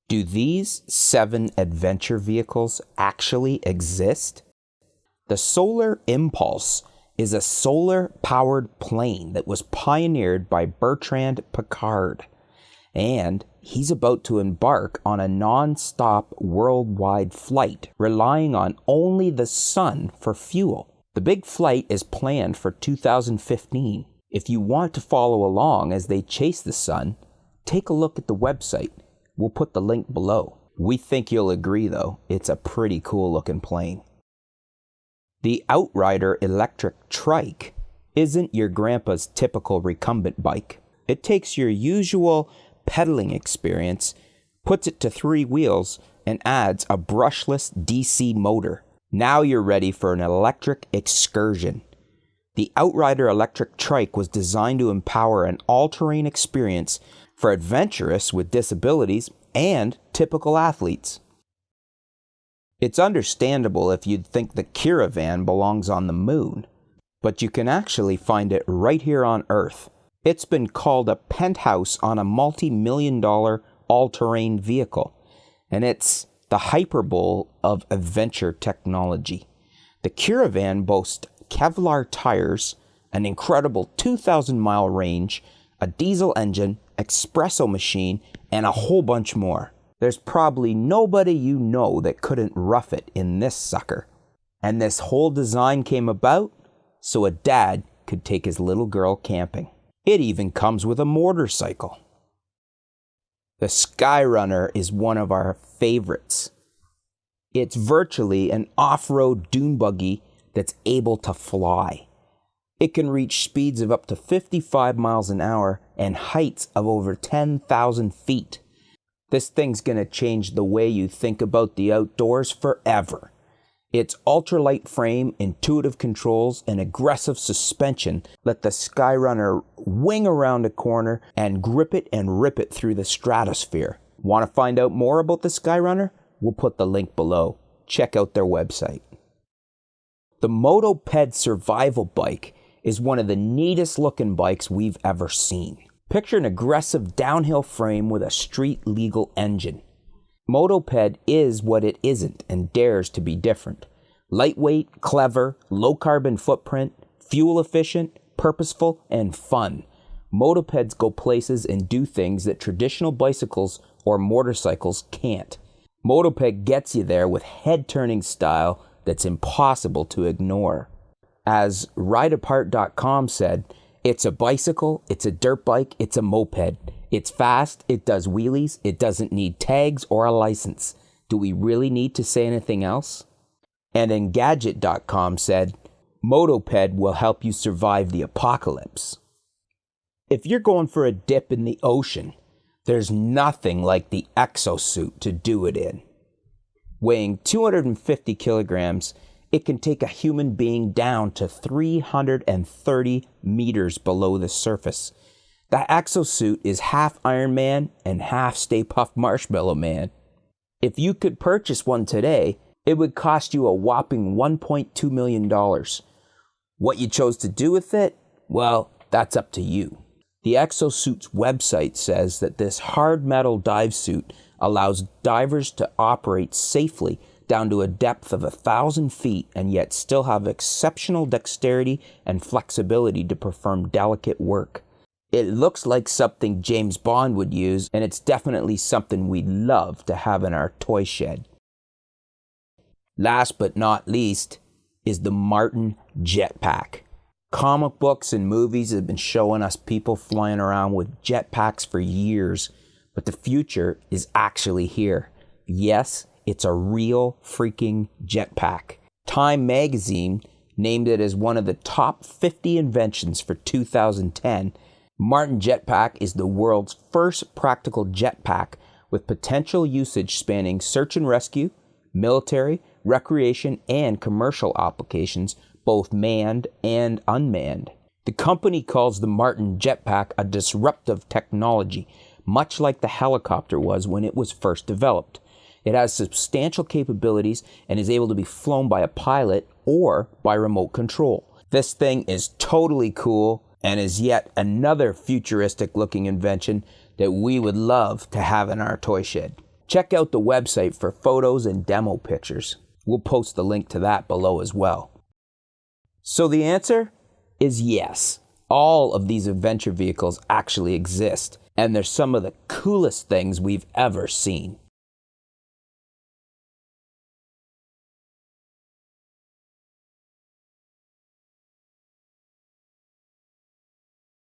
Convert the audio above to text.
Do these 7 adventure vehicles actually exist? The Solar Impulse is a solar-powered plane that was pioneered by Bertrand Piccard, and he's about to embark on a non-stop worldwide flight, relying on only the sun for fuel. The big flight is planned for 2015. If you want to follow along as they chase the sun, take a look at the website. We'll put the link below. We think you'll agree though, it's a pretty cool looking plane. The Outrider electric trike isn't your grandpa's typical recumbent bike. It takes your usual pedaling experience, puts it to 3 wheels, and adds a brushless DC motor. Now you're ready for an electric excursion. The Outrider electric trike was designed to empower an all-terrain experience for adventurous with disabilities and typical athletes. It's understandable if you'd think the Caravan belongs on the moon, but you can actually find it right here on Earth. It's been called a penthouse on a multi-million-dollar all-terrain vehicle, and it's the hyperbole of adventure technology. The Caravan boasts Kevlar tires, an incredible 2,000-mile range, a diesel engine, espresso machine, and a whole bunch more. There's probably nobody you know that couldn't rough it in this sucker. And this whole design came about so a dad could take his little girl camping. It even comes with a motorcycle. The SkyRunner is one of our favorites. It's virtually an off-road dune buggy that's able to fly. It can reach speeds of up to 55 miles an hour and heights of over 10,000 feet. This thing's gonna change the way you think about the outdoors forever. Its ultralight frame, intuitive controls, and aggressive suspension let the SkyRunner wing around a corner and grip it and rip it through the stratosphere. Want to find out more about the SkyRunner? We'll put the link below. Check out their website. The Moto Ped survival bike is one of the neatest looking bikes we've ever seen. Picture an aggressive downhill frame with a street-legal engine. Moto Ped is what it isn't and dares to be different. Lightweight, clever, low-carbon footprint, fuel-efficient, purposeful, and fun. Moto Peds go places and do things that traditional bicycles or motorcycles can't. Moto Ped gets you there with head-turning style that's impossible to ignore. As rideapart.com said, it's a bicycle, it's a dirt bike, it's a moped. It's fast, it does wheelies, it doesn't need tags or a license. Do we really need to say anything else? And Engadget.com said, Moto Ped will help you survive the apocalypse. If you're going for a dip in the ocean, there's nothing like the Exosuit to do it in. Weighing 250 kilograms, it can take a human being down to 330 meters below the surface. The Exosuit is half Iron Man and half Stay Puft Marshmallow Man. If you could purchase one today, it would cost you a whopping $1.2 million. What you chose to do with it? Well, that's up to you. The Exosuit's website says that this hard metal dive suit allows divers to operate safely down to a depth of 1,000 feet and yet still have exceptional dexterity and flexibility to perform delicate work. It looks like something James Bond would use, and it's definitely something we'd love to have in our toy shed. Last but not least is the Martin Jetpack. Comic books and movies have been showing us people flying around with jetpacks for years, but the future is actually here. Yes, it's a real freaking jetpack. Time magazine named it as one of the top 50 inventions for 2010. Martin Jetpack is the world's first practical jetpack with potential usage spanning search and rescue, military, recreation, and commercial applications, both manned and unmanned. The company calls the Martin Jetpack a disruptive technology, much like the helicopter was when it was first developed. It has substantial capabilities and is able to be flown by a pilot or by remote control. This thing is totally cool and is yet another futuristic looking invention that we would love to have in our toy shed. Check out the website for photos and demo pictures. We'll post the link to that below as well. So the answer is yes. All of these adventure vehicles actually exist, and they're some of the coolest things we've ever seen.